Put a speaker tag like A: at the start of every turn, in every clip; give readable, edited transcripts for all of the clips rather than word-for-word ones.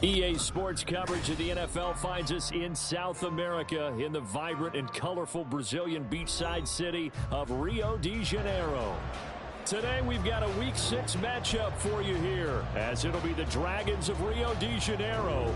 A: EA Sports coverage of the NFL finds us in South America in the vibrant and colorful Brazilian beachside city of Rio de Janeiro. Today we've got a Week 6 matchup for you here, as it'll be the Dragons of Rio de Janeiro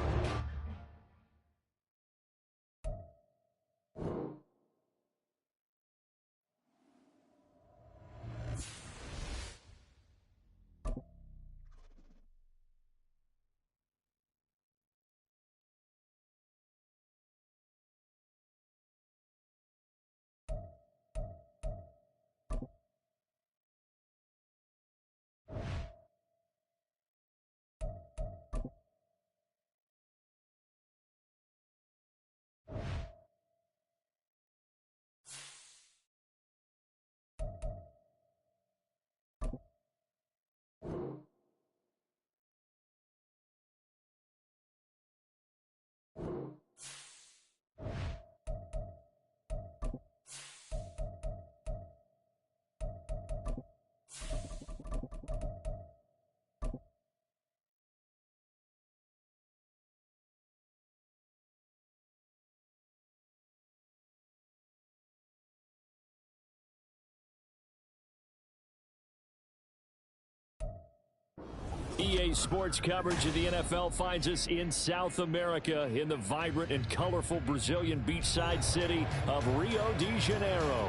A: EA Sports coverage of the NFL finds us in South America in the vibrant and colorful Brazilian beachside city of Rio de Janeiro.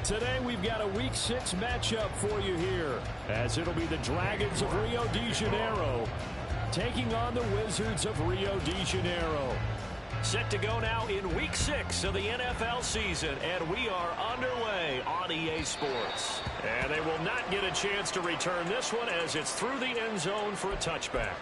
A: Today we've got a Week 6 matchup for you here, as it'll be the Dragons of Rio de Janeiro taking on the Wizards of Rio de Janeiro. Set to go now in Week 6 of the NFL season, and we are underway on EA Sports. And they will not get a chance to return this one as it's through the end zone for a touchback.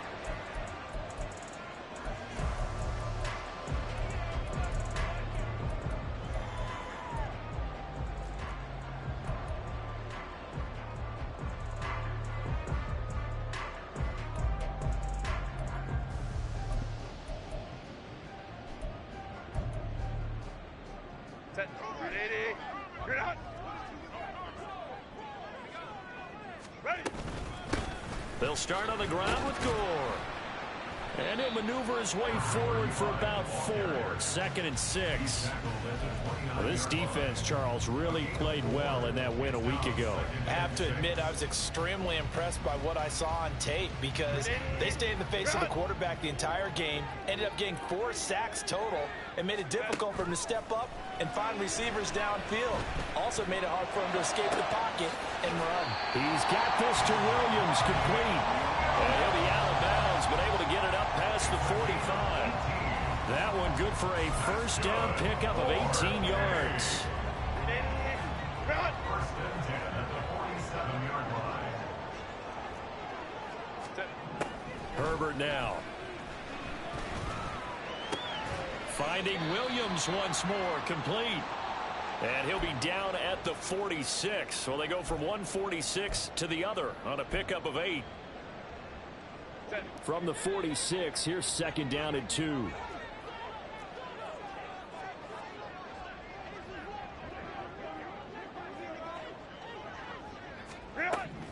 A: They'll start on the ground with Gore. And he'll maneuver his way forward for about 4. 2nd and 6. Well, this defense, Charles, really played well in that win a week ago.
B: I have to admit, I was extremely impressed by what I saw on tape because they stayed in the face of the quarterback the entire game, ended up getting 4 sacks total, and made it difficult for him to step up and find receivers downfield. Also made it hard for him to escape the pocket and run.
A: He's got this to Williams, complete. And he'll be out of bounds, but able to get it up past the 45. That one good for a first down pickup of 18 yards. Herbert now. Finding Williams once more, complete. And he'll be down at the 46. So they go from 146 to the other on a pickup of 8. From the 46, here's 2nd down and 2.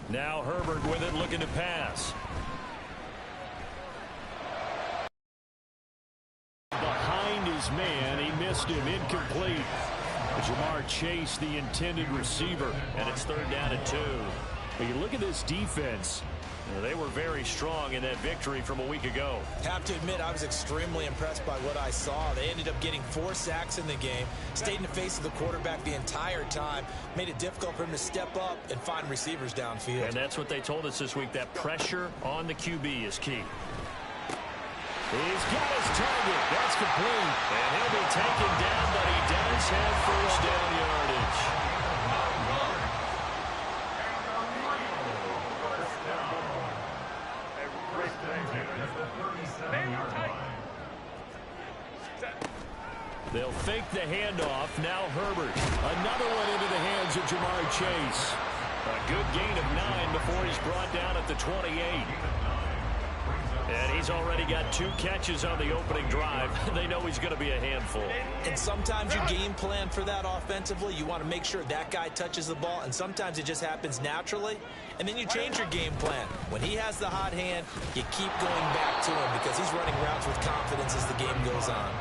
A: Now Herbert with it, looking to pass. Behind his man, he missed him, incomplete. Jamar Chase, the intended receiver, and it's 3rd down and 2. But you look at this defense. They were very strong in that victory from a week ago.
B: Have to admit, I was extremely impressed by what I saw. They ended up getting 4 sacks in the game, stayed in the face of the quarterback the entire time, made it difficult for him to step up and find receivers downfield.
A: And that's what they told us this week, that pressure on the QB is key. He's got his target. That's complete. And he'll be taken down, but he does have first down yardage. They'll fake the handoff. Now Herbert. Another one into the hands of Jamar Chase. A good gain of 9 before he's brought down at the 28. And he's already got 2 catches on the opening drive. They know he's going to be a handful.
B: And sometimes you game plan for that offensively. You want to make sure that guy touches the ball, and sometimes it just happens naturally. And then you change your game plan. When he has the hot hand, you keep going back to him because he's running routes with confidence as the game goes on.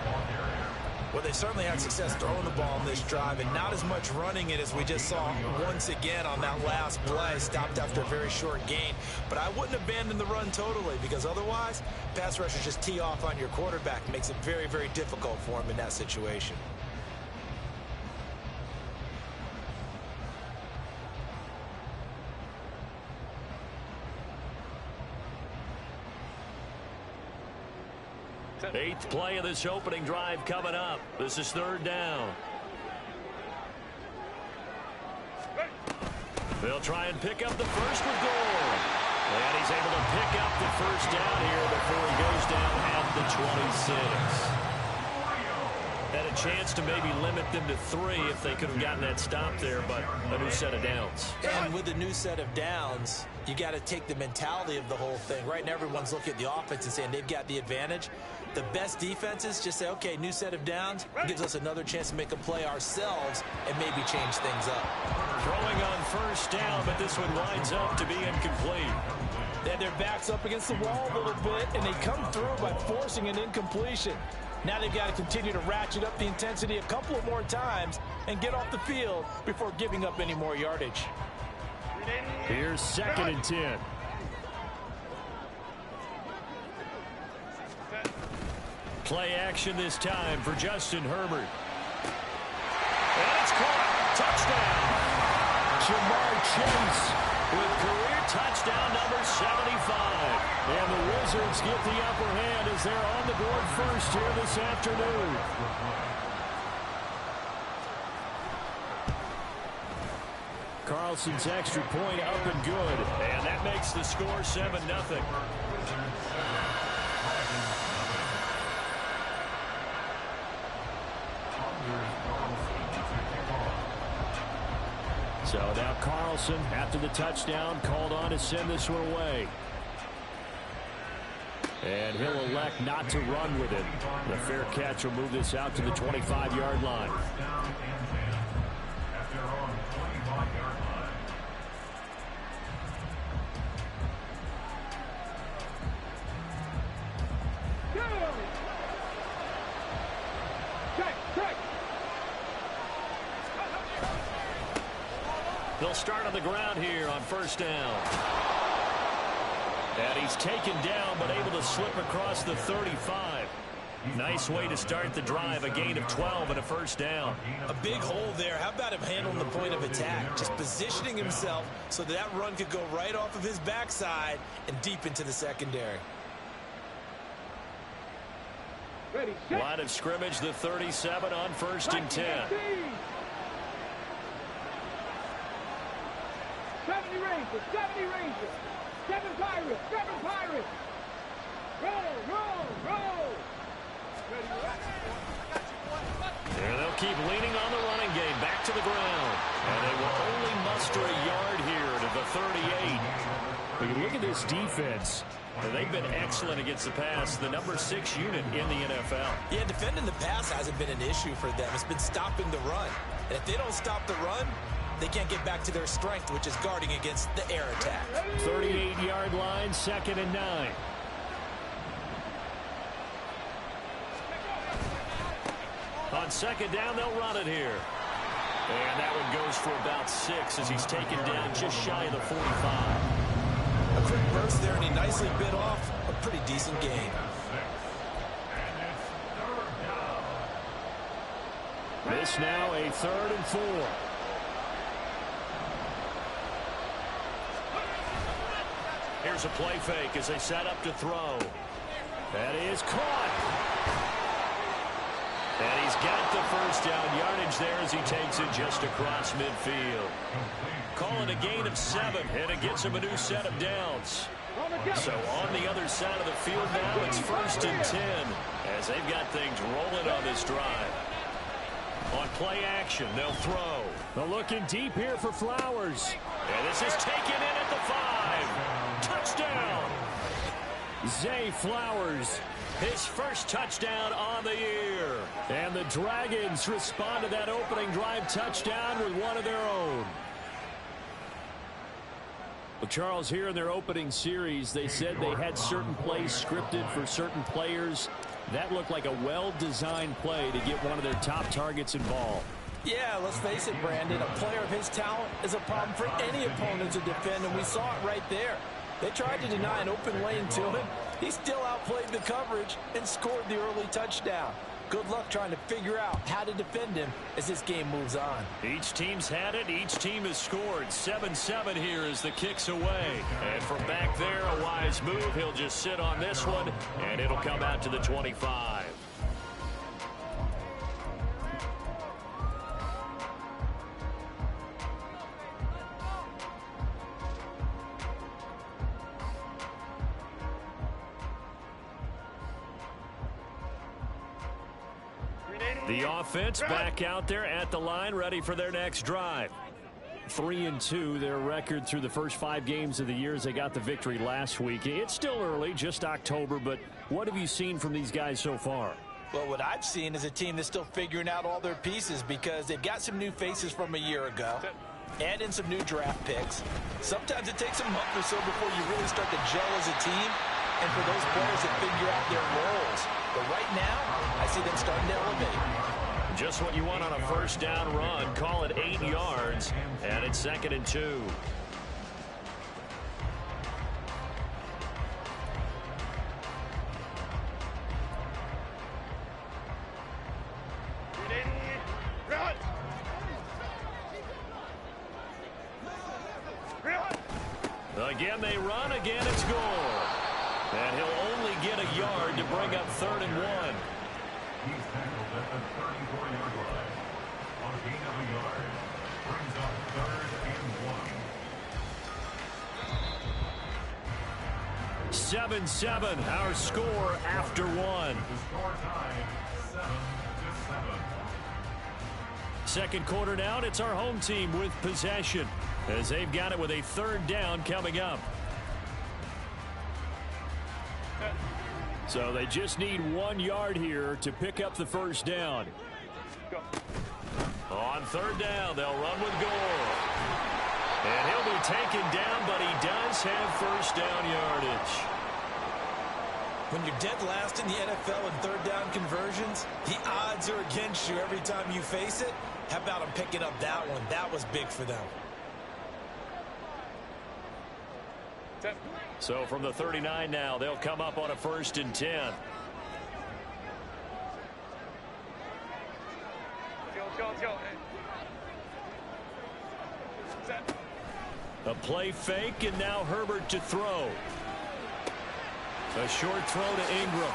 B: Well, they certainly had success throwing the ball on this drive and not as much running it as we just saw once again on that last play. Stopped after a very short gain. But I wouldn't abandon the run totally because otherwise, pass rushers just tee off on your quarterback. Makes it very, very difficult for him in that situation.
A: Eighth play of this opening drive coming up. This is 3rd down. They'll try and pick up the first with Gore. And he's able to pick up the first down here before he goes down at the 26. Had a chance to maybe limit them to 3 if they could have gotten that stop there, but a new set of downs.
B: And with a new set of downs, you got to take the mentality of the whole thing. Right now, everyone's looking at the offense and saying they've got the advantage. The best defenses just say, okay, new set of downs gives us another chance to make a play ourselves and maybe change things up.
A: Throwing on first down, but this one winds up to be incomplete.
B: They had their backs up against the wall a little bit, and they come through by forcing an incompletion. Now they've got to continue to ratchet up the intensity a couple of more times and get off the field before giving up any more yardage.
A: Here's 2nd and 10. Play action this time for Justin Herbert. And it's caught. Touchdown. Jamar Chase with career touchdown number 75. And the Wizards get the upper hand as they're on the board first here this afternoon. Carlson's extra point up and good. And that makes the score 7-0. So now Carlson, after the touchdown, called on to send this one away. And he'll elect not to run with it. The fair catch will move this out to the 25-yard line. They'll start on the ground here on first down. And he's taken down but able to slip across the 35. Nice way to start the drive, a gain of 12 and a first down.
B: A big hole there. How about him handling the point of attack? Just positioning himself so that run could go right off of his backside and deep into the secondary.
A: Line of scrimmage, the 37 on 1st and 10.
C: 70 Rangers, 70 Rangers, 7 Pirates, 7 Pirates. Roll, roll, roll.
A: There they'll keep leaning on the running game, back to the ground. And they will only muster a yard here to the 38. But you look at this defense. They've been excellent against the pass, the number 6 unit in the NFL.
B: Yeah, defending the pass hasn't been an issue for them. It's been stopping the run. And if they don't stop the run, they can't get back to their strength, which is guarding against the air attack.
A: 38-yard line, 2nd and 9. On 2nd down, they'll run it here. And that one goes for about 6 as he's taken down just shy of the 45.
B: A quick burst there, and he nicely bit off a pretty decent gain.
A: This now a 3rd and 4. Here's a play fake as they set up to throw. That is caught. And he's got the first down yardage there as he takes it just across midfield. Calling a gain of 7, and it gets him a new set of downs. So on the other side of the field now, it's 1st and 10 as they've got things rolling on this drive. On play action, they'll throw. They're looking deep here for Flowers. And this is taken in at the 5. Touchdown. Zay Flowers, his first touchdown on the year. And the Dragons respond to that opening drive touchdown with one of their own. Well, Charles, here in their opening series, they said they had certain plays scripted for certain players. That looked like a well-designed play to get one of their top targets involved.
B: Yeah, let's face it, Brandon. A player of his talent is a problem for any opponent to defend, and we saw it right there. They tried to deny an open lane to him. He still outplayed the coverage and scored the early touchdown. Good luck trying to figure out how to defend him as this game moves on.
A: Each team's had it. Each team has scored. 7-7 here as the kick's away. And from back there, a wise move. He'll just sit on this one, and it'll come out to the 25. The offense back out there at the line, ready for their next drive. 3-2, their record through the first 5 games of the year as they got the victory last week. It's still early, just October, but what have you seen from these guys so far?
B: Well, what I've seen is a team that's still figuring out all their pieces because they've got some new faces from a year ago. Add in some new draft picks. Sometimes it takes a month or so before you really start to gel as a team, and for those players to figure out their roles. But right now, I see them starting to elevate.
A: Just what you want on a first down run. Call it 8 yards, and it's 2nd and 2. Again, they run. Again, it's goal. And he'll only get a yard to bring up 3rd and 1.
D: He's tackled at the 34-yard line. On a gain of a yard, brings up 3rd and 1.
A: 7-7, our score after 1.
D: The score tied 7-7.
A: Second quarter down, it's our home team with possession as they've got it with a 3rd down coming up. So they just need 1 yard here to pick up the first down. On 3rd down, they'll run with Gore. And he'll be taken down, but he does have first down yardage.
B: When you're dead last in the NFL in 3rd down conversions, the odds are against you every time you face it. How about them picking up that one? That was big for them.
A: So from the 39 now, they'll come up on a 1st and 10. A play fake, and now Herbert to throw. A short throw to Ingram.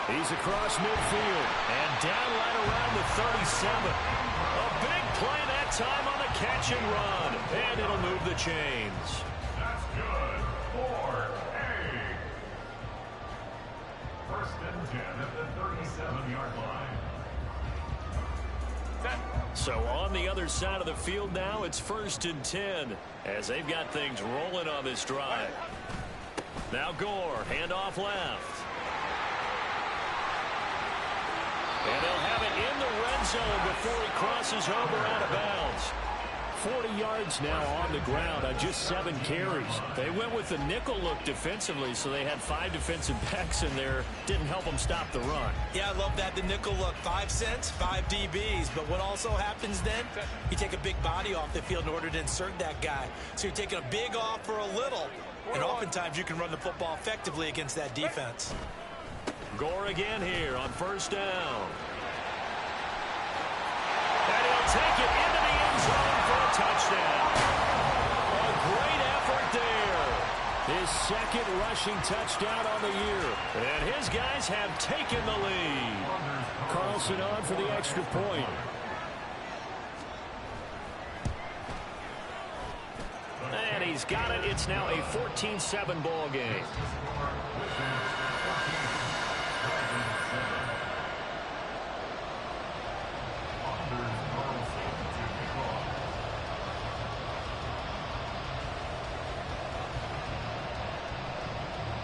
A: He's across midfield and down right around the 37. A big play that time on the catch and run, and it'll move the chains.
D: That's good for A. 1st and 10 at the 37-yard line.
A: So on the other side of the field now, it's 1st and 10 as they've got things rolling on this drive. Now Gore, handoff left. And they'll have it in the red zone before he crosses over out of bounds. 40 yards now on the ground on just 7 carries. They went with the nickel look defensively, so they had 5 defensive backs in there. Didn't help them stop the run.
B: Yeah, I love that, the nickel look. 5 cents, 5 DBs. But what also happens then, you take a big body off the field in order to insert that guy. So you're taking a big off for a little. And oftentimes you can run the football effectively against that defense.
A: Gore again here on 1st down. And he'll take it into the end zone for a touchdown. A great effort there. His 2nd rushing touchdown on the year. And his guys have taken the lead. Carlson on for the extra point. And he's got it. It's now a 14-7 ball game.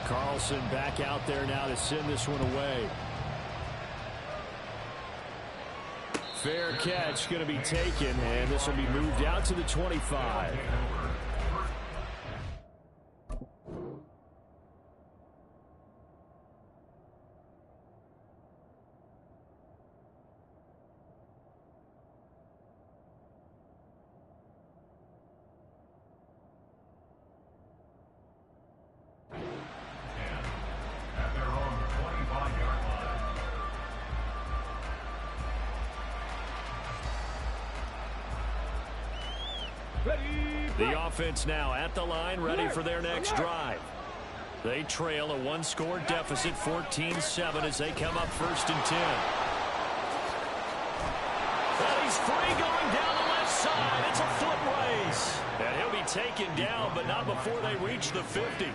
A: Carlson back out there now to send this one away. Fair catch going to be taken, and this will be moved out to the 25. The offense now at the line, ready for their next drive. They trail a one-score deficit, 14-7, as they come up 1st and 10. And he's free going down the left side. It's a foot race. And he'll be taken down, but not before they reach the 50.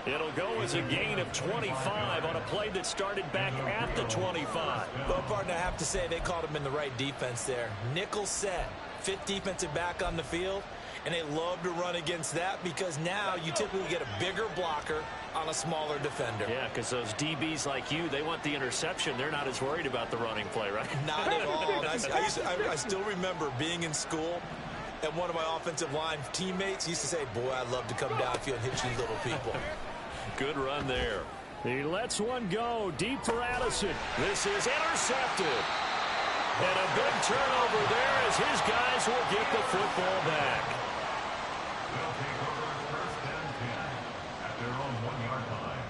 A: It'll go as a gain of 25 on a play that started back at the 25.
B: Well, partner, I have to say they called him in the right defense there. Nickel set, 5th defensive back on the field. And they love to run against that because now you typically get a bigger blocker on a smaller defender.
E: Yeah, because those DBs like you, they want the interception. They're not as worried about the running play, right?
B: Not at all. I still remember being in school, and one of my offensive line teammates used to say, boy, I'd love to come downfield and hit you little people.
A: Good run there. He lets one go deep for Addison. This is intercepted. And a big turnover there as his guys will get the football back.
D: They'll take over 1st and 10 at their own 1-yard line.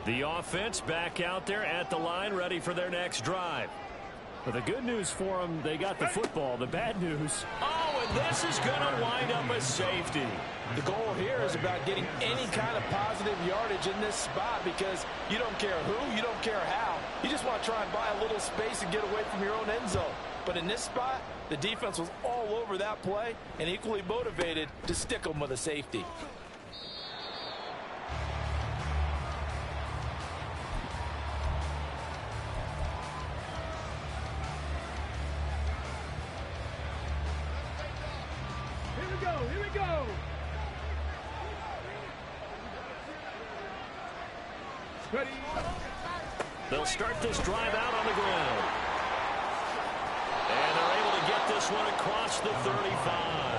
A: The offense back out there at the line, ready for their next drive. But the good news for them, they got the football. The bad news, oh, and this is going to wind up a safety.
B: The goal here is about getting any kind of positive yardage in this spot because you don't care who, you don't care how. You just want to try and buy a little space and get away from your own end zone. But in this spot, the defense was all over that play and equally motivated to stick them with a safety.
C: Here we go. Ready.
A: They'll start this drive out on the ground. And they're able to get this one across the 35.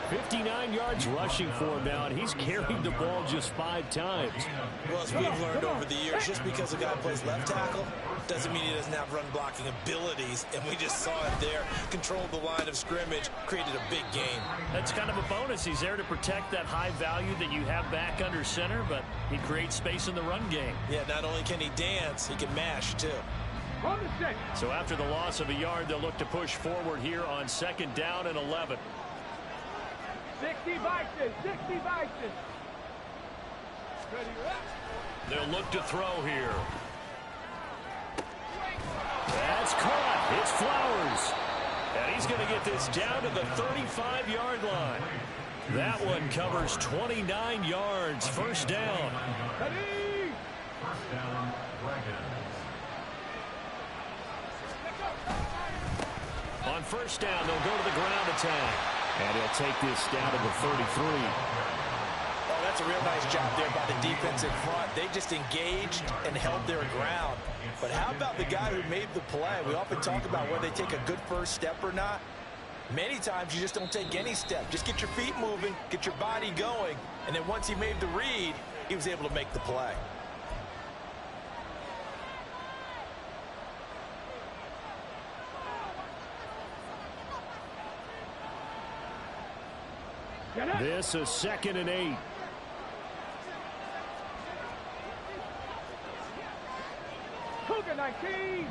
A: 59 yards rushing for him now, and he's carried the ball just 5 times.
B: Well, as we've learned over the years, just because a guy plays left tackle doesn't mean he doesn't have run blocking abilities, and we just saw it there. Controlled the line of scrimmage, created a big gain.
E: That's kind of a bonus. He's there to protect that high value that you have back under center, but he creates space in the run game.
B: Yeah, not only can he dance, he can mash, too.
C: On the set.
A: So after the loss of a yard, they'll look to push forward here on 2nd down and 11.
C: 60 Vikings, 60 Vikings. Ready,
A: They'll look to throw here. That's caught. It's Flowers. And he's going to get this down to the 35-yard line. That one covers 29 yards. 1st down.
C: ready.
D: 1st down, Dragons.
A: On 1st down, they'll go to the ground attack. And he'll take this down to the 33.
B: Oh, that's a real nice job there by the defense in front. They just engaged and held their ground. But how about the guy who made the play? We often talk about whether they take a good first step or not. Many times you just don't take any step. Just get your feet moving, get your body going, and then once he made the read, he was able to make the play.
A: This is 2nd and 8.
C: Cougar 19.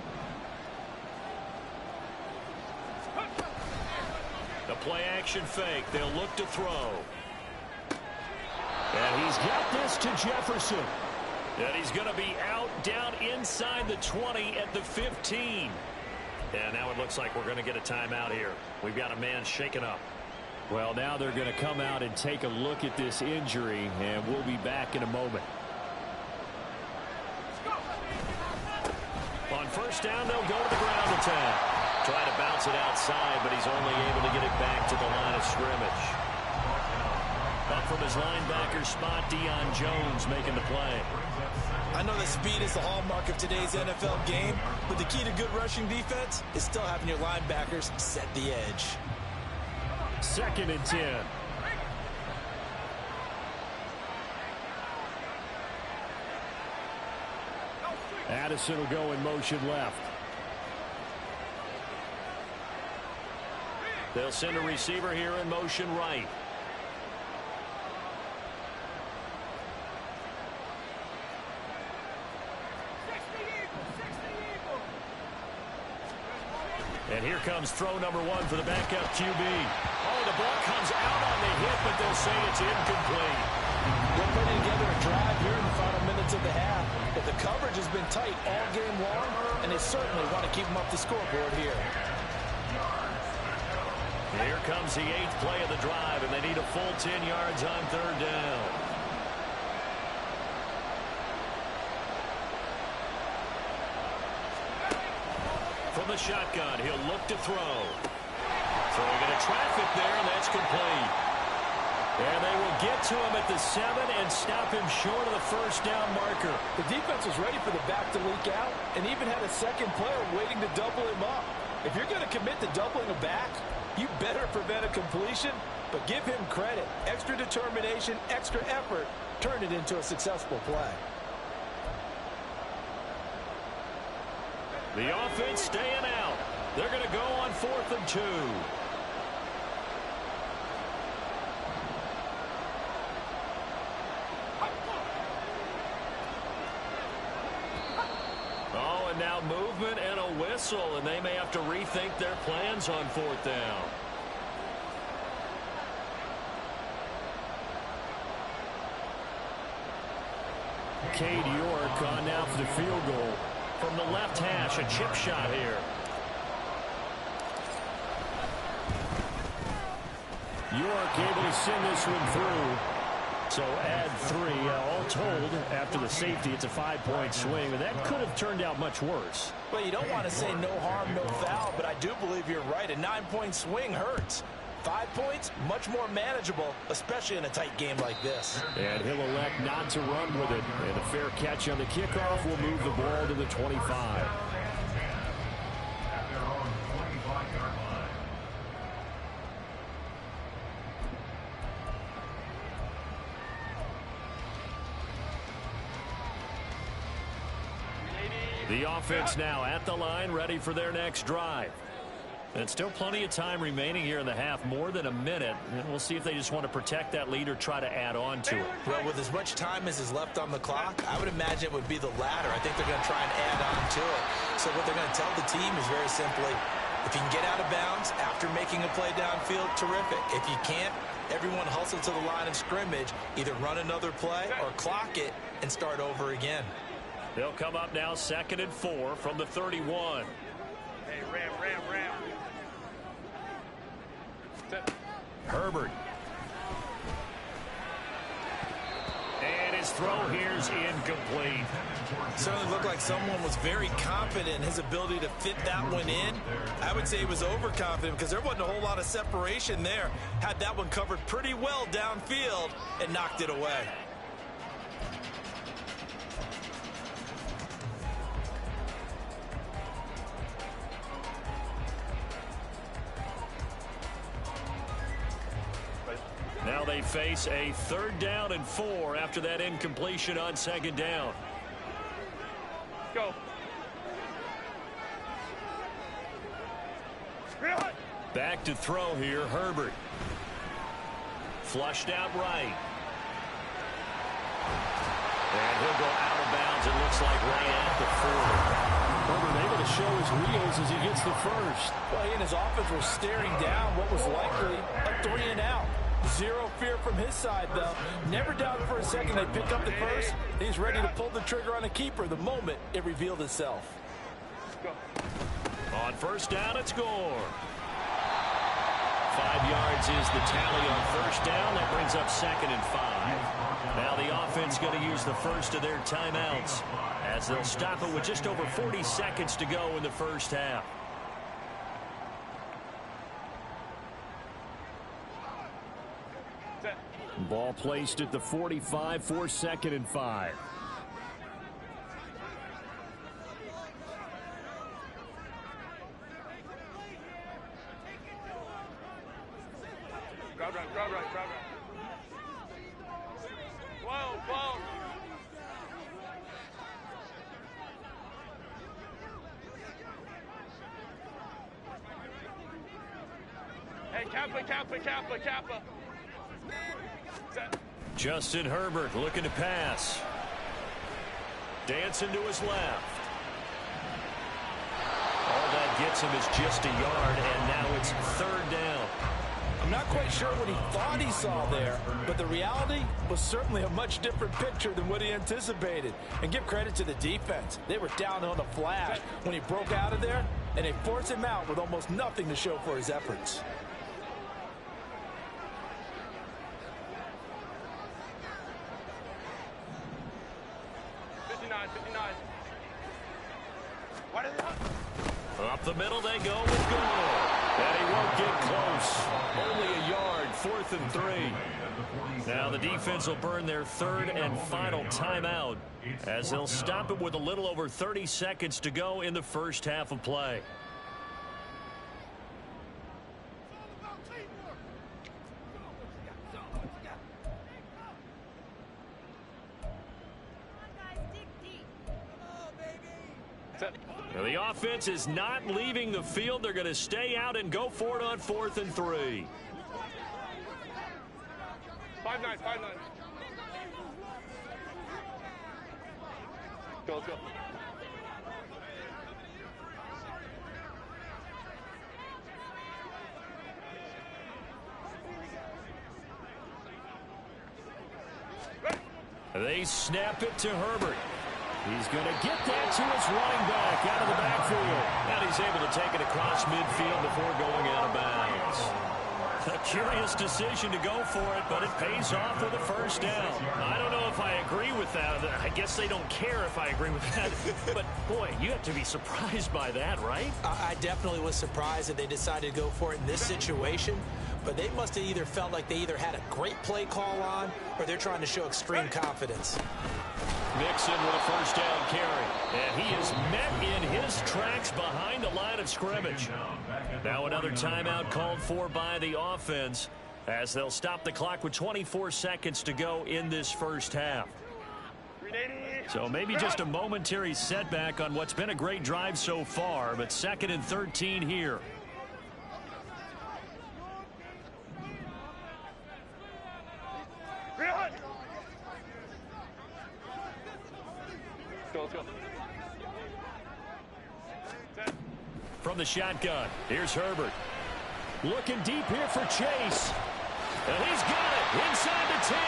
A: The play action fake. They'll look to throw. And he's got this to Jefferson. And he's going to be out down inside the 20 at the 15. And now it looks like we're going to get a timeout here. We've got a man shaken up. Well, now they're going to come out and take a look at this injury, and we'll be back in a moment. On first down, they'll go to the ground attack. Try to bounce it outside, but he's only able to get it back to the line of scrimmage. Up from his linebacker spot, Deion Jones making the play.
B: I know that speed is the hallmark of today's NFL game, but the key to good rushing defense is still having your linebackers set the edge.
A: 2nd and 10. Addison will go in motion left. They'll send a receiver here in motion right. And here comes throw number 1 for the backup QB. Oh, the ball comes out on the hit, but they'll say it's incomplete.
B: They're putting together a drive here in the final minutes of the half. But the coverage has been tight all game long, and they certainly want to keep them up the scoreboard here.
A: Here comes the 8th play of the drive, and they need a full 10 yards on 3rd down. From the shotgun, he'll look to throw. Throwing into traffic there, and that's complete. And they will get to him at the 7 and stop him short of the first down marker.
B: The defense was ready for the back to leak out and even had a second player waiting to double him up. If you're going to commit to doubling a back, you better prevent a completion, but give him credit. Extra determination, extra effort, turn it into a successful play.
A: The offense staying out. They're going to go on 4th and 2. Oh, and now movement and a whistle, and they may have to rethink their plans on 4th down. Cade York on now for the field goal. From the left hash, a chip shot here. York able to send this one through. So add 3. All told, after the safety, it's a 5-point swing. And that could have turned out much worse.
B: Well, you don't want to say no harm, no foul, but I do believe you're right. A 9-point swing hurts. 5 points, much more manageable, especially in a tight game like this.
A: And he'll elect not to run with it. And a fair catch on the kickoff will move the ball to the 25.
D: At their own 25-yard line.
A: The offense now at the line, ready for their next drive. And still plenty of time remaining here in the half, more than a minute. And we'll see if they just want to protect that lead or try to add on to it.
B: Well, with as much time as is left on the clock, I would imagine it would be the latter. I think they're going to try and add on to it. So what they're going to tell the team is very simply, if you can get out of bounds after making a play downfield, terrific. If you can't, everyone hustle to the line of scrimmage, either run another play or clock it and start over again.
A: They'll come up now 2nd and 4 from the 31.
C: Hey, Ram.
A: Herbert. And his throw here's incomplete.
B: Certainly looked like someone was very confident in his ability to fit that one in. I would say he was overconfident because there wasn't a whole lot of separation there. Had that one covered pretty well downfield and knocked it away.
A: Now they face a 3rd down and 4 after that incompletion on 2nd down.
C: Go.
A: Back to throw here, Herbert. Flushed out right. And he'll go out of bounds, it looks like right at the 40. Herbert able to show his wheels as he gets the first.
B: Well, he and his offense were staring down what was likely a 3 and out. Zero fear from his side, though. Never doubted for a second they'd pick up the first. He's ready to pull the trigger on a keeper the moment it revealed itself.
E: On first down, it's Gore. 5 yards is the tally on first down. That brings up 2nd and 5. Now the offense going to use the first of their timeouts as they'll stop it with just over 40 seconds to go in the first half.
A: Ball placed at the 45 for 2nd and 5.
C: Crowd right. Whoa. Hey, Kappa.
E: Justin Herbert looking to pass. Dancing to his left. All that gets him is just a yard, and now it's 3rd down.
B: I'm not quite sure what he thought he saw there, but the reality was certainly a much different picture than what he anticipated. And give credit to the defense. They were down on the flash when he broke out of there, and they forced him out with almost nothing to show for his efforts.
E: Up the middle they go with Gore.
A: And he won't get close.
E: Only a yard, 4th and 3. Now the defense will burn their 3rd and final timeout as they'll stop it with a little over 30 seconds to go in the first half of play. Now the offense is not leaving the field. They're going to stay out and go for it on 4th and 3.
C: 5-9. Go.
A: They snap it to Herbert. He's going to get that to his running back out of the backfield.
E: And he's able to take it across midfield before going out of bounds. A curious decision to go for it, but it pays off with a first down. I don't know if I agree with that. I guess they don't care if I agree with that. But, boy, you have to be surprised by that, right?
B: I definitely was surprised that they decided to go for it in this situation. But they must have either felt like they either had a great play call on or they're trying to show extreme confidence.
E: Mixon with a first down carry. And he is met in his tracks behind the line of scrimmage. Now another timeout called for by the offense as they'll stop the clock with 24 seconds to go in this first half. So maybe just a momentary setback on what's been a great drive so far, but 2nd and 13 here. From the shotgun, here's Herbert.
A: Looking deep here for Chase.
E: And he's got it inside the 10.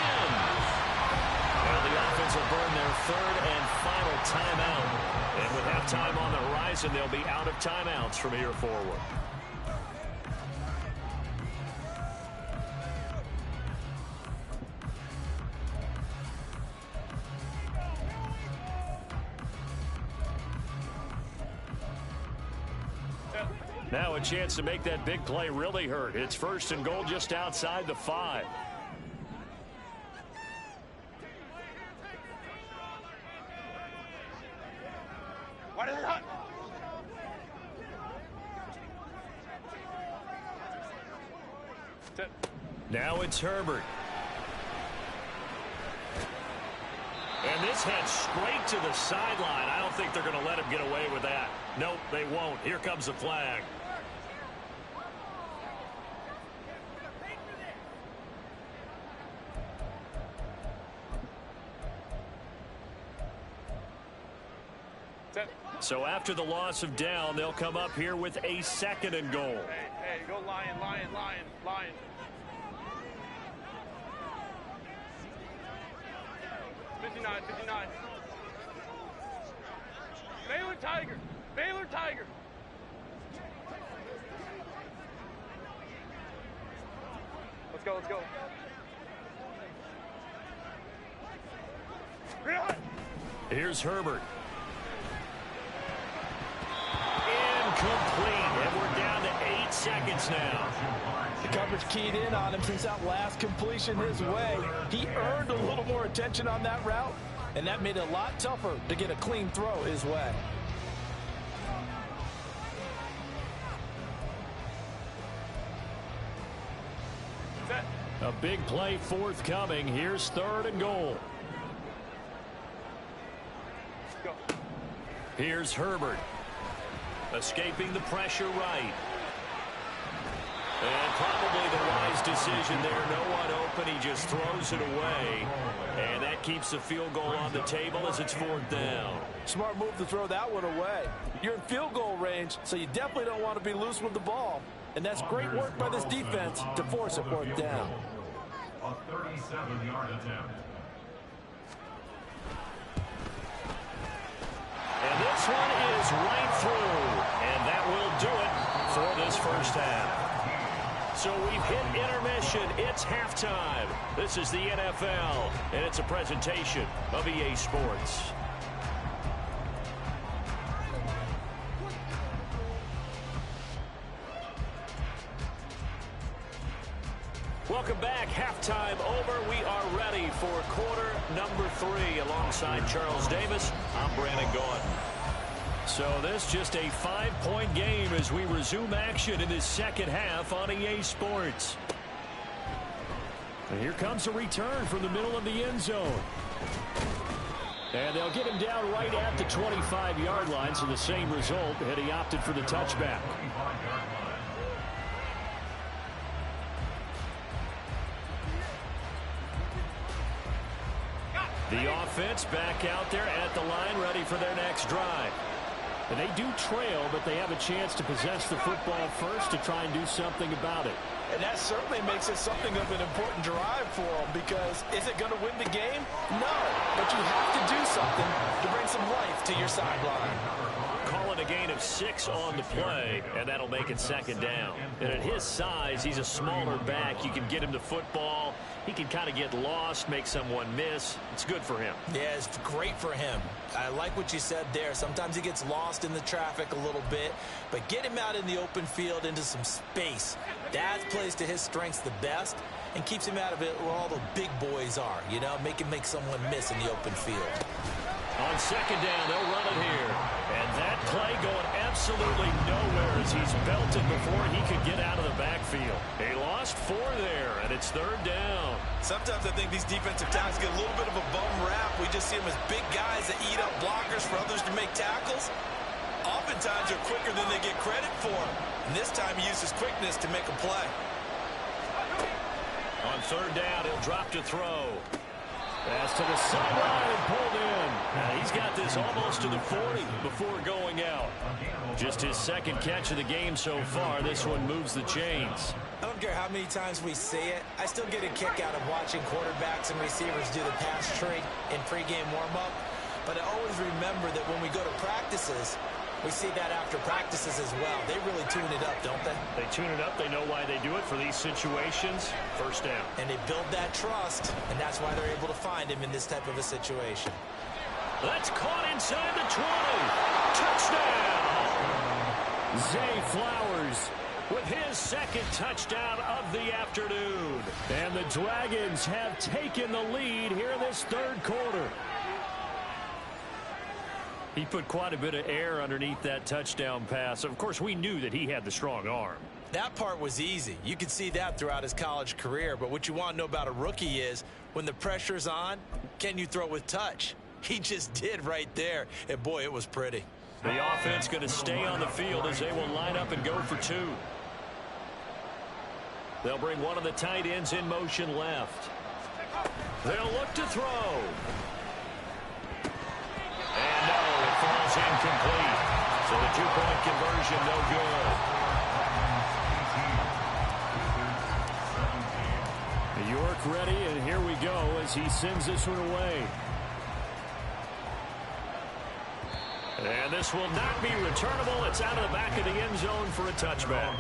E: Now the offense will burn their 3rd and final timeout. And with halftime on the horizon, they'll be out of timeouts from here forward. Now a chance to make that big play really hurt. It's 1st and goal just outside the 5.
C: What is it?
E: Now it's Herbert. And this heads straight to the sideline. I don't think they're going to let him get away with that. Nope, they won't. Here comes the flag. So after the loss of down, they'll come up here with a 2nd and goal.
F: Hey, go Lion, Lion, Lion, Lion. '59, '59. Baylor Tiger, Baylor Tiger. Let's go, let's go.
E: Here's Herbert. Incomplete, and we're down to 8 seconds now.
B: The coverage keyed in on him since that last completion his way. He earned a little more attention on that route, and that made it a lot tougher to get a clean throw his way.
A: A big play forthcoming. Here's 3rd and goal.
F: Go.
E: Here's Herbert. Escaping the pressure right. And probably the wise decision there. No one open. He just throws it away. And that keeps the field goal on the table as it's 4th down.
B: Smart move to throw that one away. You're in field goal range, so you definitely don't want to be loose with the ball. And that's great work by this defense to force it 4th down.
D: A 37-yard attempt.
E: And this one is right through. And that will do it for this first half. So we've hit intermission. It's halftime. This is the NFL, and it's a presentation of EA Sports. Welcome back. Halftime over. We are ready for quarter number 3. Alongside Charles Davis, I'm Brandon Gaudin. So this just a 5-point game as we resume action in this second half on EA Sports. And here comes a return from the middle of the end zone. And they'll get him down right at the 25-yard line, so the same result, and he opted for the touchback. The offense back out there at the line, ready for their next drive. And they do trail, but they have a chance to possess the football first to try and do something about it.
B: And that certainly makes it something of an important drive for them, because is it going to win the game? No, but you have to do something to bring some life to your sideline.
E: Calling a gain of 6 on the play, and that'll make it 2nd down. And at his size, he's a smaller back. You can get him the football. He can kind of get lost, make someone miss. It's good for him.
B: Yeah, it's great for him. I like what you said there. Sometimes he gets lost in the traffic a little bit, but get him out in the open field into some space. That plays to his strengths the best and keeps him out of it where all the big boys are, you know, make someone miss in the open field.
E: On 2nd down, they'll run it here. And that play going absolutely nowhere as he's belted before he could get out of the backfield. He lost 4 there, and it's 3rd down.
B: Sometimes I think these defensive tackles get a little bit of a bum rap. We just see them as big guys that eat up blockers for others to make tackles. Oftentimes they're quicker than they get credit for. And this time he uses quickness to make a play.
E: On 3rd down, he'll drop to throw. Pass to the sideline and pulled in. Now he's got this almost to the 40 before going out. Just his 2nd catch of the game so far. This one moves the chains.
B: I don't care how many times we see it. I still get a kick out of watching quarterbacks and receivers do the pass tree in pregame warm-up. But I always remember that when we go to practices, we see that after practices as well. They really tune it up, don't they?
E: They tune it up. They know why they do it for these situations. 1st down.
B: And they build that trust, and that's why they're able to find him in this type of a situation.
E: That's caught inside the 20. Touchdown! Zay Flowers with his 2nd touchdown of the afternoon.
A: And the Dragons have taken the lead here in this 3rd quarter.
E: He put quite a bit of air underneath that touchdown pass. Of course, we knew that he had the strong arm.
B: That part was easy. You could see that throughout his college career. But what you want to know about a rookie is when the pressure's on, can you throw with touch? He just did right there. And, boy, it was pretty.
E: The offense going to stay on the field as they will line up and go for 2. They'll bring one of the tight ends in motion left. They'll look to throw. And no, it falls is incomplete. So the two-point conversion, no good.
A: York ready, and here we go as he sends this one away.
E: And this will not be returnable. It's out of the back of the end zone for a touchback.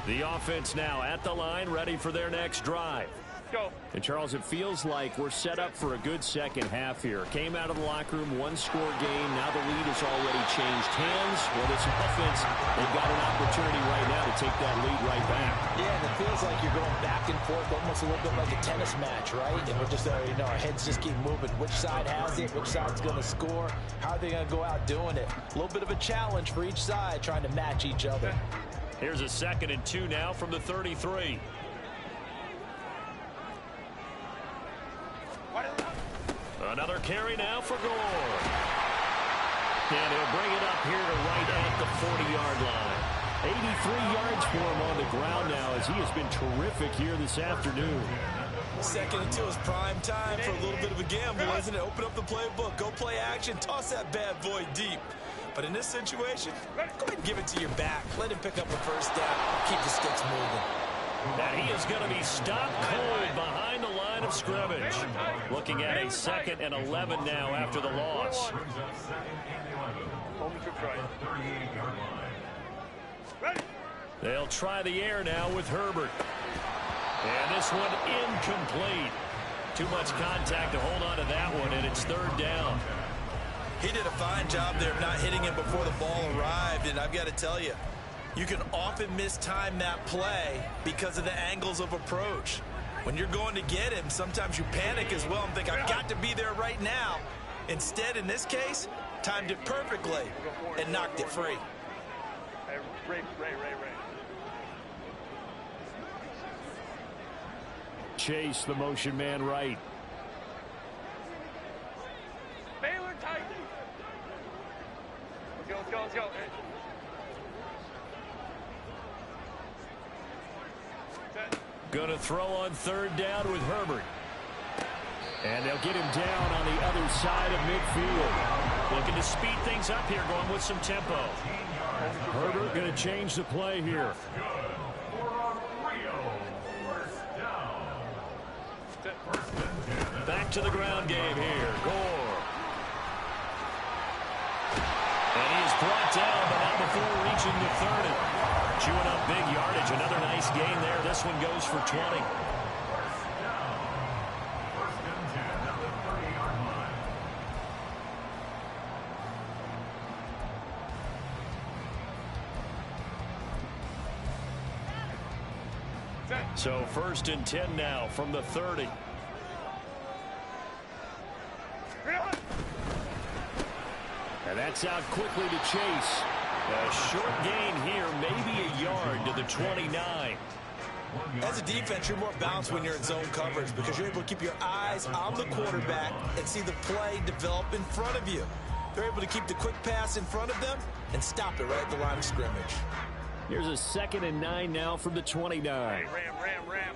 E: The offense now at the line, ready for their next drive.
F: Go.
A: And Charles, it feels like we're set up for a good second half here. Came out of the locker room, one-score game. Now the lead has already changed hands. Well, this offense, they've got an opportunity right now to take that lead right back.
B: Yeah, and it feels like you're going back and forth, almost a little bit like a tennis match, right? And we're just, our heads just keep moving. Which side has it? Which side's going to score? How are they going to go out doing it? A little bit of a challenge for each side, trying to match each other.
E: Here's a 2nd and 2 now from the 33. Another carry now for Gore. And he'll bring it up here to right at the 40-yard line. 83 yards for him on the ground now as he has been terrific here this afternoon.
B: 2nd and 2 is prime time for a little bit of a gamble, isn't it? Open up the playbook, go play action, toss that bad boy deep. But in this situation, go ahead and give it to your back. Let him pick up a first down. Keep the sticks moving.
E: And he is going to be stopped cold behind the line of scrimmage. Looking at a 2nd and 11 now after the loss. They'll try the air now with Herbert. And this one incomplete. Too much contact to hold on to that one, and it's 3rd down.
B: He did a fine job there of not hitting him before the ball arrived, and I've got to tell you, you can often mistime that play because of the angles of approach. When you're going to get him, sometimes you panic as well and think, I've got to be there right now. Instead, in this case, timed it perfectly and knocked it free.
F: Hey, Ray.
A: Chase, the motion man right.
F: Baylor Tigers. Let's go. Hey. Set.
A: Going to throw on 3rd down with Herbert. And they'll get him down on the other side of midfield.
E: Looking to speed things up here, going with some tempo.
A: Herbert going to change the play here.
E: Back to the ground game here. Gore. And he is brought down, but not before reaching the 30. Chewing up big yardage. Another nice gain there. This one goes for 20. So 1st and 10 now from the 30.
A: And that's out quickly to Chase.
E: A short gain here, maybe a yard to the 29.
B: As a defense, you're more balanced when you're in zone coverage because you're able to keep your eyes on the quarterback and see the play develop in front of you. They're able to keep the quick pass in front of them and stop it right at the line of scrimmage.
A: Here's a 2nd and 9 now from the 29.
F: Ram.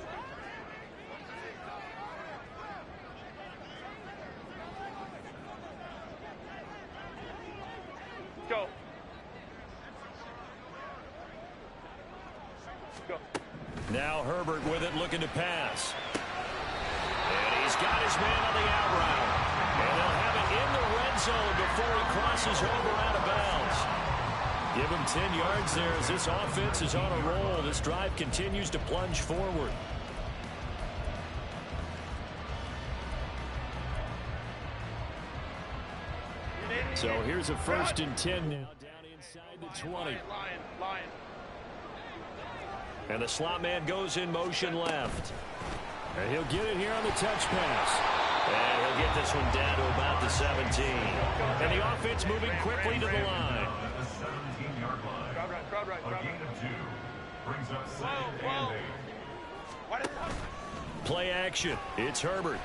F: Go.
E: Now Herbert with it, looking to pass. And he's got his man on the out route. And they'll have it in the red zone before he crosses over out of bounds. Give him 10 yards there as this offense is on a roll. This drive continues to plunge forward.
A: So here's a 1st and 10 now down inside the 20.
F: Lion.
E: And the slot man goes in motion left.
A: And he'll get it here on the touch pass.
E: And he'll get this one down to about the 17. And the offense moving quickly to the line.
F: Crowd right.
D: A gain of 2 brings up 2nd and 8.
E: Play action. It's Herbert.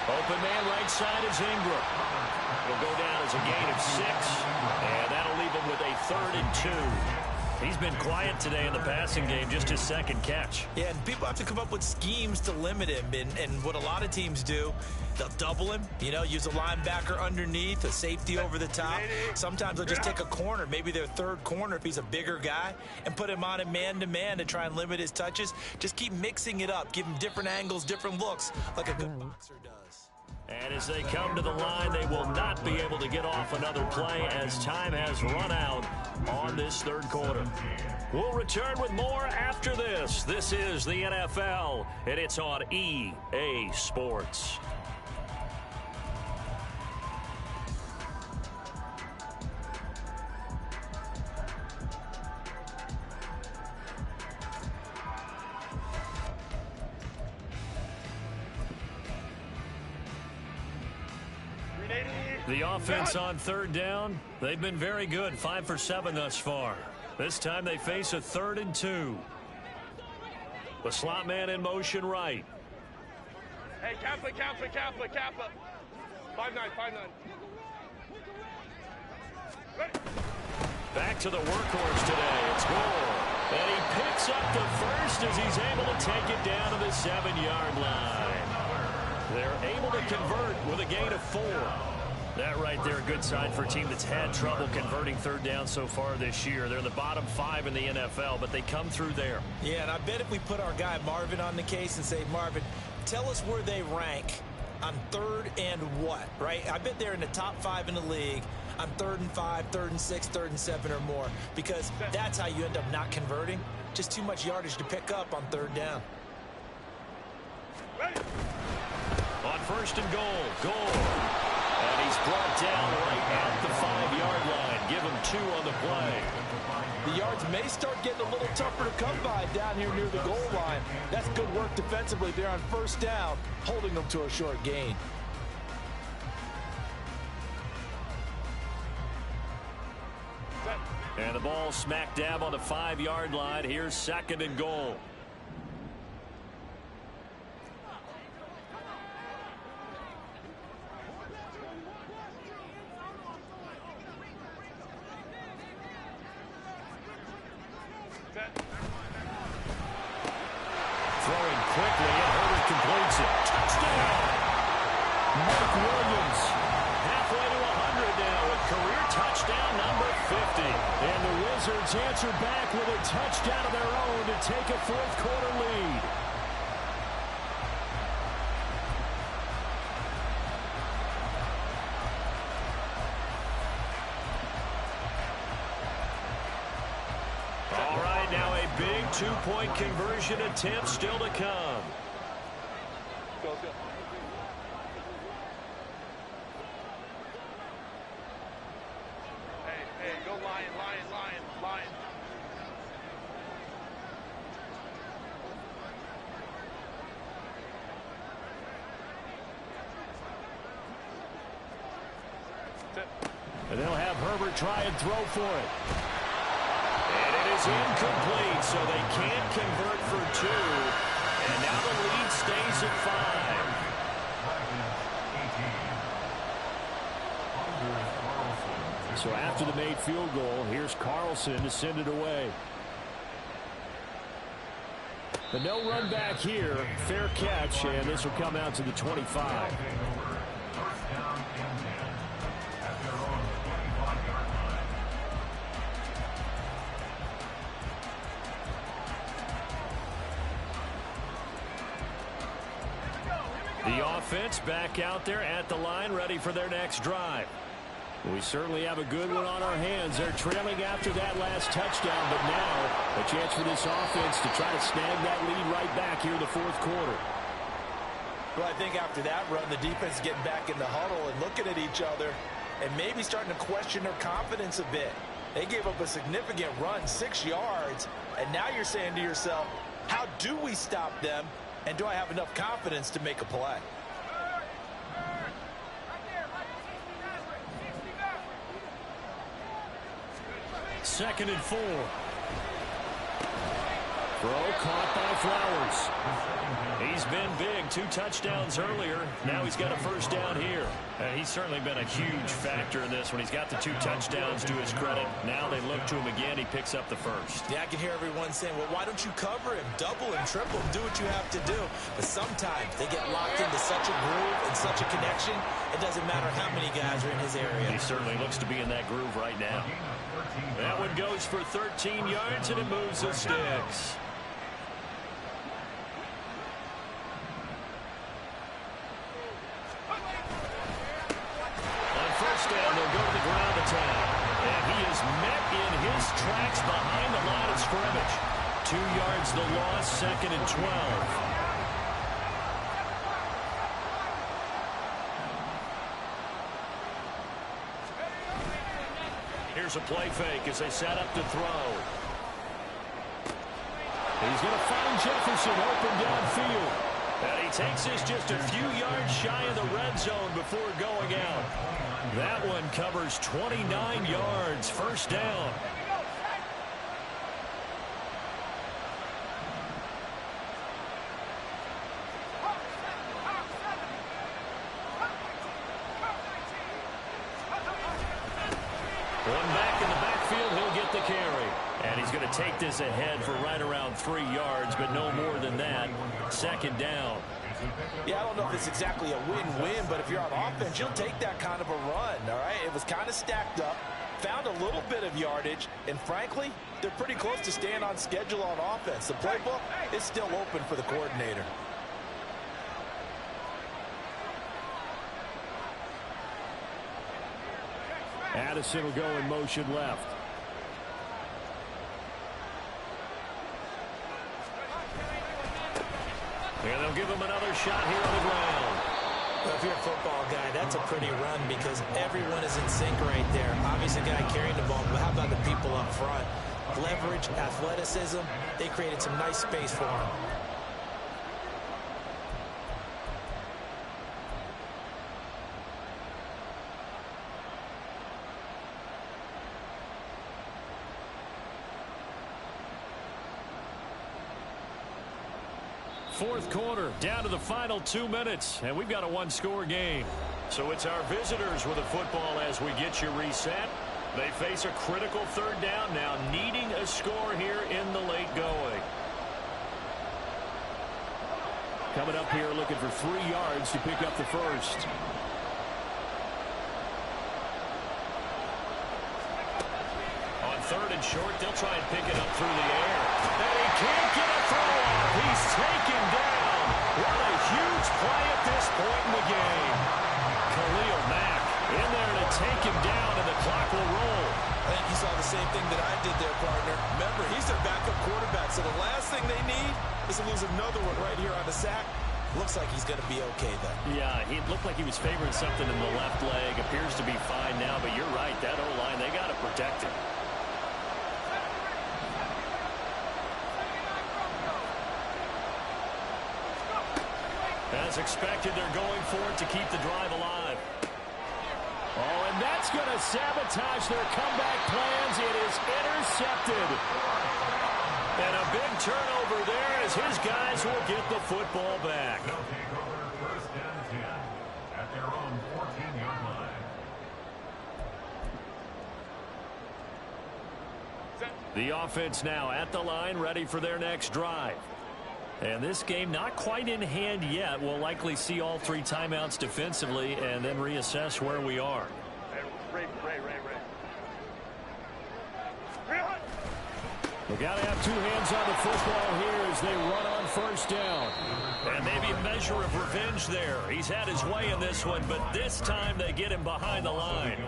E: Open man right side is Ingram. It'll go down as a gain of 6, and that'll leave him with a 3rd and 2. He's been quiet today in the passing game, just his 2nd catch.
B: Yeah, and people have to come up with schemes to limit him, and what a lot of teams do, they'll double him, use a linebacker underneath, a safety over the top. Sometimes they'll just take a corner, maybe their 3rd corner if he's a bigger guy, and put him on a man-to-man to try and limit his touches. Just keep mixing it up, give him different angles, different looks, like a good boxer does.
E: And as they come to the line, they will not be able to get off another play as time has run out on this 3rd quarter. We'll return with more after this. This is the NFL, and it's on EA Sports. The offense on 3rd down, they've been very good, 5 for 7 thus far. This time they face a 3rd and 2. The slot man in motion right.
F: Hey, Kappa. 5-9. Ready.
E: Back to the workhorse today. It's Gore. And he picks up the first as he's able to take it down to the 7-yard line. They're able to convert with a gain of 4. That right there, a good sign for a team that's had trouble converting 3rd down so far this year. They're in the bottom 5 in the NFL, but they come through there.
B: Yeah, and I bet if we put our guy Marvin on the case and say, Marvin, tell us where they rank on 3rd and what, right? I bet they're in the top 5 in the league on 3rd and 5, 3rd and 6, 3rd and 7 or more, because that's how you end up not converting. Just too much yardage to pick up on 3rd down.
F: Ready.
E: On 1st and goal. And he's brought down right at the 5-yard line. Give him 2 on the play.
B: The yards may start getting a little tougher to come by down here near the goal line. That's good work defensively there on 1st down, holding them to a short gain.
E: And the ball smack dab on the 5-yard line. Here's 2nd and goal. Throwing quickly, and Herbert completes it. Touchdown! Mike Williams, halfway to 100 now with career touchdown number 50. And the Wizards answer back with a touchdown of their own to take a 4th quarter lead. All right, now a big 2-point conversion attempt still to come.
F: Go. Hey, go Lion.
E: And they'll have Herbert try and throw for it. And it is incomplete, so they can't convert for 2. And now the lead stays at 5. So after the made field goal, here's Carlson to send it away. But no run back here. Fair catch, and this will come out to the 25. The offense back out there at the line, ready for their next drive. We certainly have a good one on our hands. They're trailing after that last touchdown, but now a chance for this offense to try to snag that lead right back here in the 4th quarter.
B: Well, I think after that run, the defense is getting back in the huddle and looking at each other and maybe starting to question their confidence a bit. They gave up a significant run, 6 yards, and now you're saying to yourself, how do we stop them, and do I have enough confidence to make a play?
E: Second and 4.
A: Throw caught by Flowers. He's been big. 2 touchdowns earlier. Now he's got a first down here.
E: He's certainly been a huge factor in this when he's got the 2 touchdowns to his credit. Now they look to him again. He picks up the first.
B: Yeah, I can hear everyone saying, well, why don't you cover him? Double him, triple him, do what you have to do. But sometimes they get locked into such a groove and such a connection, it doesn't matter how many guys are in his area.
E: He certainly looks to be in that groove right now. That one goes for 13 yards, and it moves the sticks. Down, they'll go to the ground attack. And he is met in his tracks behind the line of scrimmage. 2 yards the loss, 2nd and 12. Here's a play fake as they set up to throw.
A: He's going to find Jefferson open downfield.
E: And he takes this just a few yards shy of the red zone before going out. That one covers 29 yards, first down. One back in the backfield, he'll get the carry. And he's going to take this ahead for right around 3 yards, but no more than that. 2nd down.
B: Yeah, I don't know if it's exactly a win-win, but if you're on offense, you'll take that kind of a run, all right? It was kind of stacked up, found a little bit of yardage, and frankly, they're pretty close to staying on schedule on offense. The playbook is still open for the coordinator.
A: Addison will go in motion left.
E: And they'll give him another shot here on the ground.
B: Well, if you're a football guy, that's a pretty run because everyone is in sync right there. Obviously, the guy carrying the ball, but how about the people up front? Leverage, athleticism, they created some nice space for him.
A: Fourth quarter, down to the final 2 minutes, and we've got a one-score game.
E: So it's our visitors with the football as we get you reset. They face a critical 3rd down now, needing a score here in the late going.
A: Coming up here looking for 3 yards to pick up the first.
E: On 3rd and short, they'll try and pick it up through the air. And he can't get a throw off. He's taken down. What a huge play at this point in the game. Khalil Mack in there to take him down, and the clock will roll.
B: I think you saw the same thing that I did there, partner. Remember, he's their backup quarterback, so the last thing they need is to lose another one right here on the sack. Looks like he's going to be okay, though.
E: Yeah, he looked like he was favoring something in the left leg. Appears to be fine now, but you're right. That O-line, they got to protect him. As expected, they're going for it to keep the drive alive.
A: Oh, and that's going to sabotage their comeback plans. It is intercepted.
E: And a big turnover there as his guys will get the football back.
D: They'll take over 1st and 10 at their own 14-yard line.
A: The offense now at the line, ready for their next drive. And this game not quite in hand yet. We'll likely see all 3 timeouts defensively and then reassess where we are.
F: Ray.
A: We got to have 2 hands on the football here as they run on 1st down.
E: And maybe a measure of revenge there. He's had his way in this one, but this time they get him behind the line.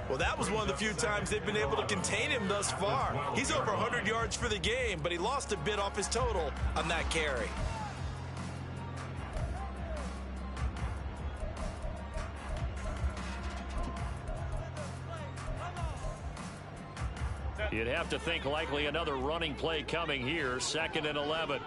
B: Well, that was one of the few times they've been able to contain him thus far. He's over 100 yards for the game, but he lost a bit off his total on that carry.
E: You'd have to think likely another running play coming here. 2nd and 11.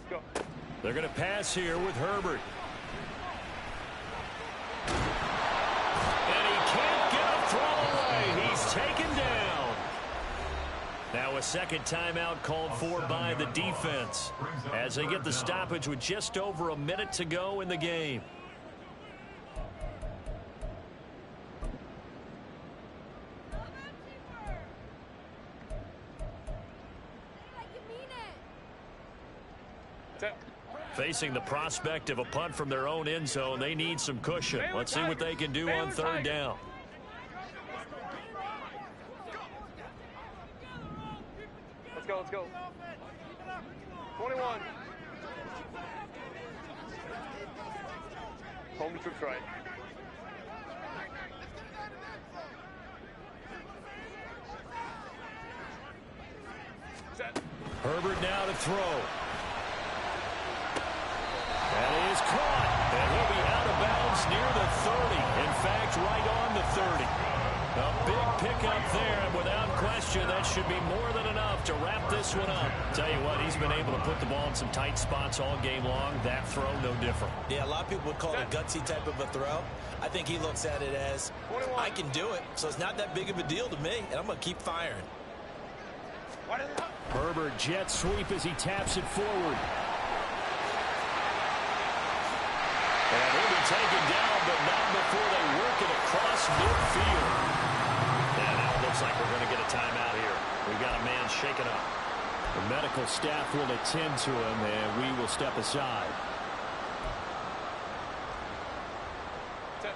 F: Go.
E: They're going to pass here with Herbert. And he can't get a throw away. He's taken down. Now a second timeout called for by the defense as they get the stoppage with just over a minute to go in the game. Facing the prospect of a punt from their own end zone, they need some cushion. Let's see what they can do on third down.
F: Let's go, let's go. 21. Home troops right. Set.
E: Herbert now to throw. And he is caught, and he'll be out of bounds near the 30. In fact, right on the 30. A big pickup there, and without question, that should be more than enough to wrap this one up. Tell you what, he's been able to put the ball in some tight spots all game long. That throw, no different.
B: Yeah, a lot of people would call it a gutsy type of a throw. I think he looks at it as, I can do it, so it's not that big of a deal to me, and I'm going to keep firing.
A: Herbert jet sweep as he taps it forward.
E: And he'll be taken down, but not before they work it across midfield. And now it looks like we're going to get a timeout here. We've got a man shaken up.
A: The medical staff will attend to him, and we will step aside.
F: Set.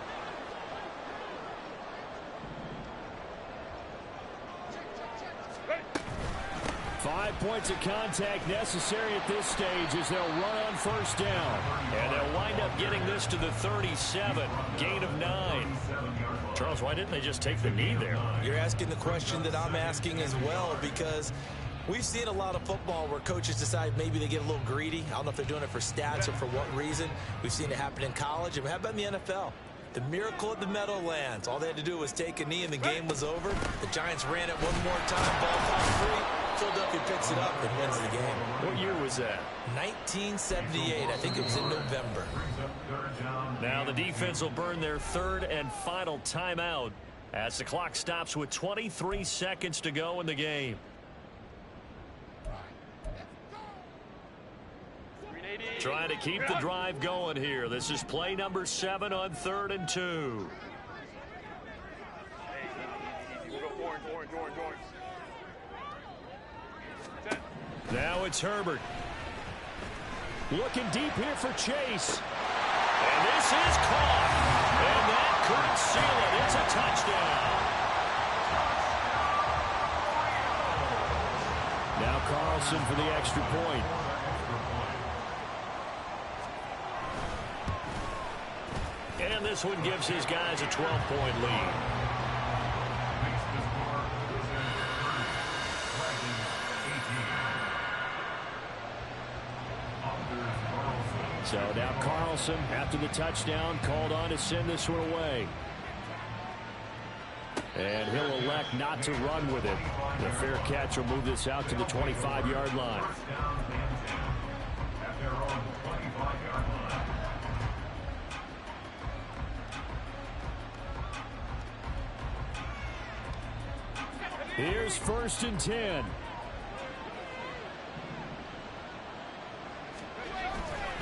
A: 5 points of contact necessary at this stage as they'll run on first down.
E: And they'll wind up getting this to the 37. Gain of 9. Charles, why didn't they just take the knee there?
B: You're asking the question that I'm asking as well, because we've seen a lot of football where coaches decide maybe they get a little greedy. I don't know if they're doing it for stats or for what reason. We've seen it happen in college, and how about in the NFL? The miracle at the Meadowlands. All they had to do was take a knee, and the game was over. The Giants ran it one more time. Ball caught free. Philadelphia picks it up and wins the game.
E: What year was that?
B: 1978. I think it was in November.
E: Now the defense will burn their third and final timeout as the clock stops with 23 seconds to go in the game. Trying to keep the drive going here. This is play number 7 on 3rd and 2.
F: Hey, we'll go orange. Set.
A: Now it's Herbert. Looking deep here for Chase.
E: And this is caught. And that could seal it. It's a touchdown.
A: Now Carlson for the extra point.
E: And this one gives his guys a 12-point lead.
A: So now Carlson, after the touchdown, called on to send this one away. And he'll elect not to run with it. The fair catch will move this out to the 25-yard line. Here's 1st and 10.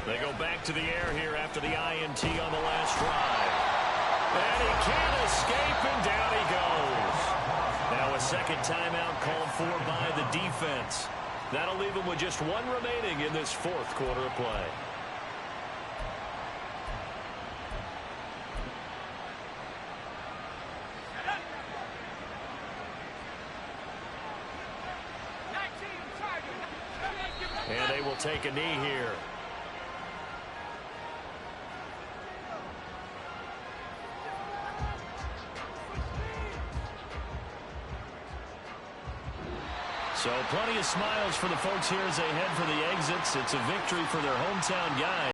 E: They go back to the air here after the INT on the last drive. And he can't escape, and down he goes. Now a second timeout called for by the defense. That'll leave him with just one remaining in this 4th quarter of play. And they will take a knee here. So plenty of smiles for the folks here as they head for the exits. It's a victory for their hometown guys.